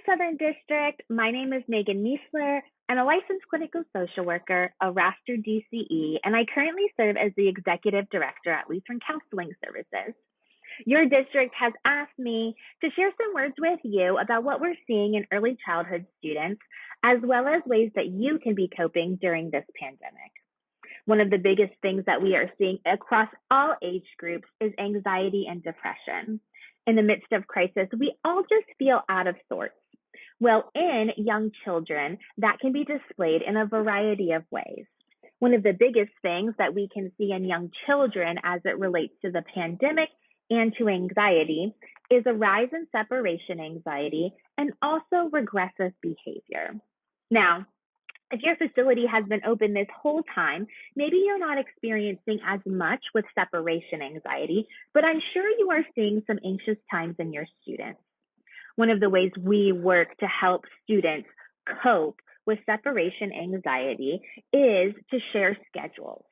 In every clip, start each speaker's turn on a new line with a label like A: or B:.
A: Southern District. My name is Megan Meisler. I'm a licensed clinical social worker, a raster DCE, and I currently serve as the executive director at Lutheran Counseling Services. Your district has asked me to share some words with you about what we're seeing in early childhood students, as well as ways that you can be coping during this pandemic. One of the biggest things that we are seeing across all age groups is anxiety and depression. In the midst of crisis, we all just feel out of sorts. Well, in young children, that can be displayed in a variety of ways. One of the biggest things that we can see in young children as it relates to the pandemic and to anxiety is a rise in separation anxiety and also regressive behavior. Now, if your facility has been open this whole time, maybe you're not experiencing as much with separation anxiety, but I'm sure you are seeing some anxious times in your students. One of the ways we work to help students cope with separation anxiety is to share schedules.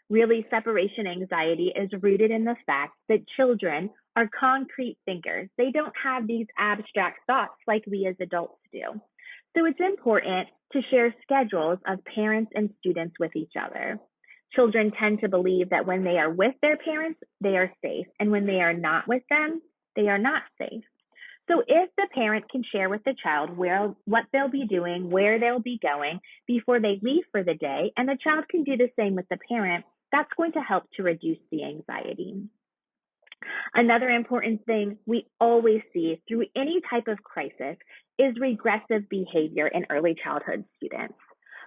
A: Really, separation anxiety is rooted in the fact that children are concrete thinkers. They don't have these abstract thoughts like we as adults do. So it's important to share schedules of parents and students with each other. Children tend to believe that when they are with their parents, they are safe, and when they are not with them, they are not safe. So if the parent can share with the child what they'll be doing, where they'll be going before they leave for the day, and the child can do the same with the parent, that's going to help to reduce the anxiety. Another important thing we always see through any type of crisis is regressive behavior in early childhood students.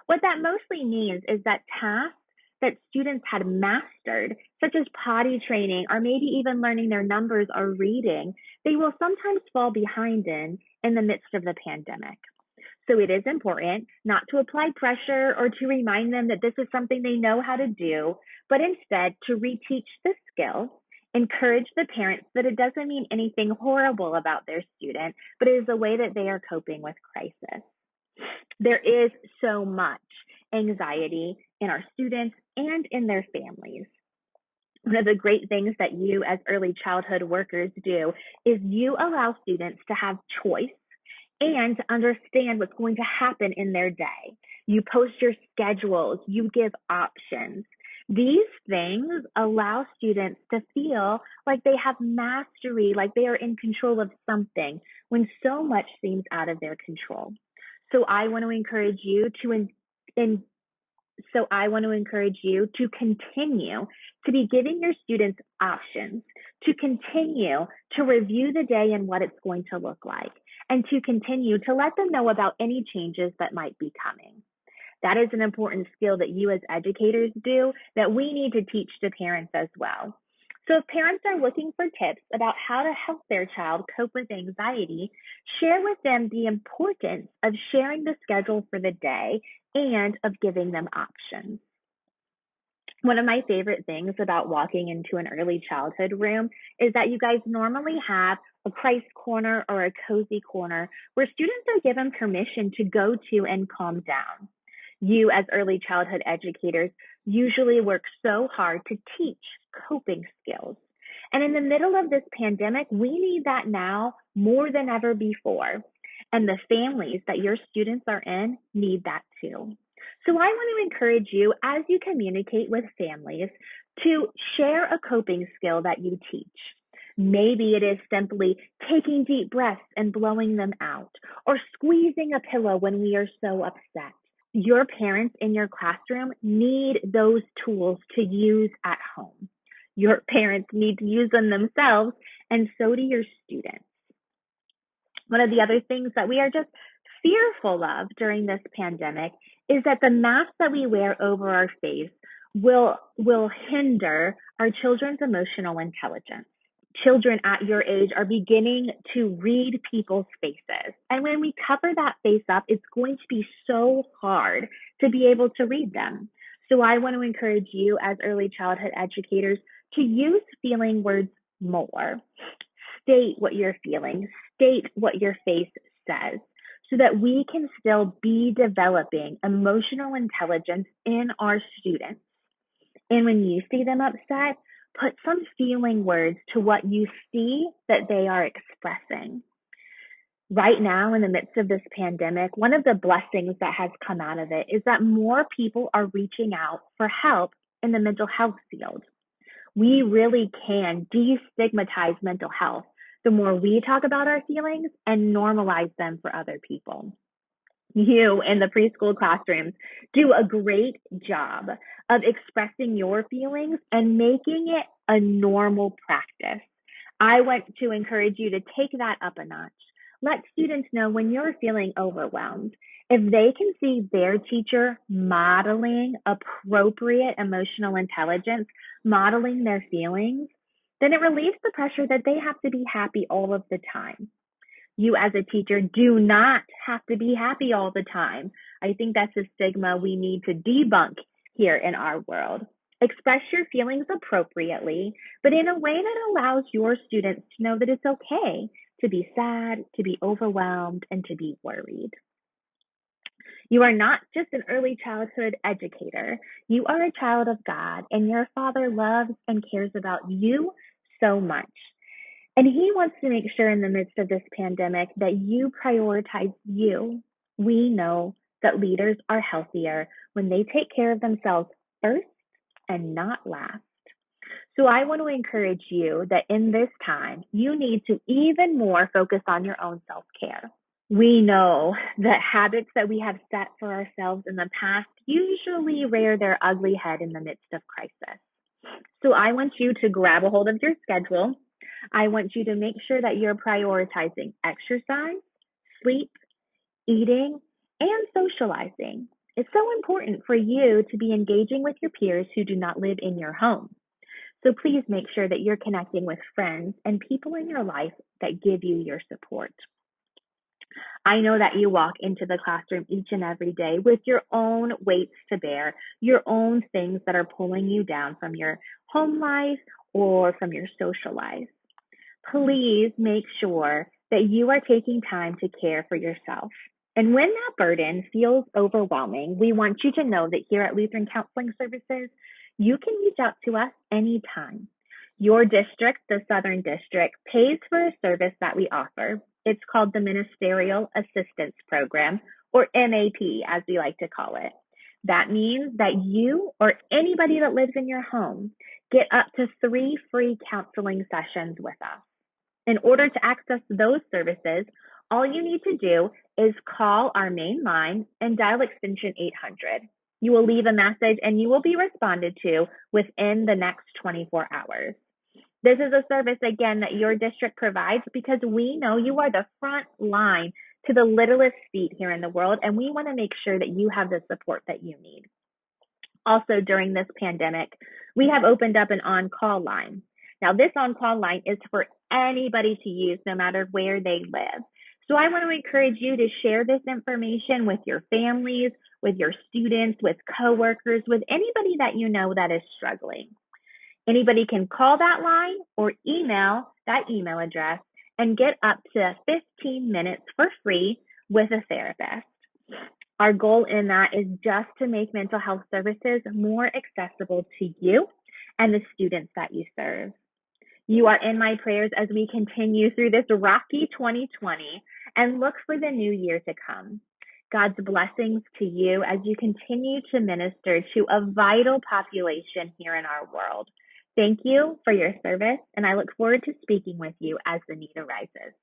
A: What that mostly means is that tasks that students had mastered, such as potty training or maybe even learning their numbers or reading, they will sometimes fall behind in the midst of the pandemic. So it is important not to apply pressure or to remind them that this is something they know how to do, but instead to reteach the skill. Encourage the parents that it doesn't mean anything horrible about their student, but it is a way that they are coping with crisis. There is so much anxiety in our students and in their families. One of the great things that you as early childhood workers do is you allow students to have choice and to understand what's going to happen in their day. You post your schedules, you give options. These things allow students to feel like they have mastery, like they are in control of something when so much seems out of their control. So I want to encourage you to continue to be giving your students options, to continue to review the day and what it's going to look like, and to continue to let them know about any changes that might be coming. That is an important skill that you as educators do that we need to teach to parents as well. So if parents are looking for tips about how to help their child cope with anxiety, share with them the importance of sharing the schedule for the day and of giving them options. One of my favorite things about walking into an early childhood room is that you guys normally have a Christ corner or a cozy corner where students are given permission to go to and calm down. You as early childhood educators usually work so hard to teach coping skills. And in the middle of this pandemic, we need that now more than ever before. And the families that your students are in need that too. So I want to encourage you as you communicate with families to share a coping skill that you teach. Maybe it is simply taking deep breaths and blowing them out, or squeezing a pillow when we are so upset. Your parents in your classroom need those tools to use at home. Your parents need to use them themselves, and so do your students. One of the other things that we are just fearful of during this pandemic is that the mask that we wear over our face will hinder our children's emotional intelligence. Children at your age are beginning to read people's faces. And when we cover that face up, it's going to be so hard to be able to read them. So I want to encourage you as early childhood educators to use feeling words more. State what you're feeling, state what your face says, so that we can still be developing emotional intelligence in our students. And when you see them upset, put some feeling words to what you see that they are expressing. Right now, in the midst of this pandemic, one of the blessings that has come out of it is that more people are reaching out for help in the mental health field. We really can destigmatize mental health the more we talk about our feelings and normalize them for other people. You in the preschool classrooms do a great job of expressing your feelings and making it a normal practice. I want to encourage you to take that up a notch. Let students know when you're feeling overwhelmed. If they can see their teacher modeling appropriate emotional intelligence, modeling their feelings, then it relieves the pressure that they have to be happy all of the time. You as a teacher do not have to be happy all the time. I think that's a stigma we need to debunk here in our world. Express your feelings appropriately, but in a way that allows your students to know that it's okay to be sad, to be overwhelmed, and to be worried. You are not just an early childhood educator. You are a child of God, and your Father loves and cares about you so much. And he wants to make sure in the midst of this pandemic that you prioritize you. We know that leaders are healthier when they take care of themselves first and not last. So I want to encourage you that in this time, you need to even more focus on your own self care. We know that habits that we have set for ourselves in the past usually rear their ugly head in the midst of crisis. So I want you to grab a hold of your schedule. I want you to make sure that you're prioritizing exercise, sleep, eating, and socializing. It's so important for you to be engaging with your peers who do not live in your home. So please make sure that you're connecting with friends and people in your life that give you your support. I know that you walk into the classroom each and every day with your own weights to bear, your own things that are pulling you down from your home life or from your social life. Please make sure that you are taking time to care for yourself. And when that burden feels overwhelming, we want you to know that here at Lutheran Counseling Services, you can reach out to us anytime. Your district, the Southern District, pays for a service that we offer. It's called the Ministerial Assistance Program, or MAP, as we like to call it. That means that you or anybody that lives in your home get up to 3 free counseling sessions with us. In order to access those services, all you need to do is call our main line and dial extension 800. You will leave a message and you will be responded to within the next 24 hours. This is a service, again, that your district provides because we know you are the front line to the littlest feet here in the world, and we want to make sure that you have the support that you need. Also, during this pandemic, we have opened up an on-call line. Now, this on-call line is for anybody to use, no matter where they live. So I want to encourage you to share this information with your families, with your students, with coworkers, with anybody that you know that is struggling. Anybody can call that line or email that email address and get up to 15 minutes for free with a therapist. Our goal in that is just to make mental health services more accessible to you and the students that you serve. You are in my prayers as we continue through this rocky 2020 and look for the new year to come. God's blessings to you as you continue to minister to a vital population here in our world. Thank you for your service, and I look forward to speaking with you as the need arises.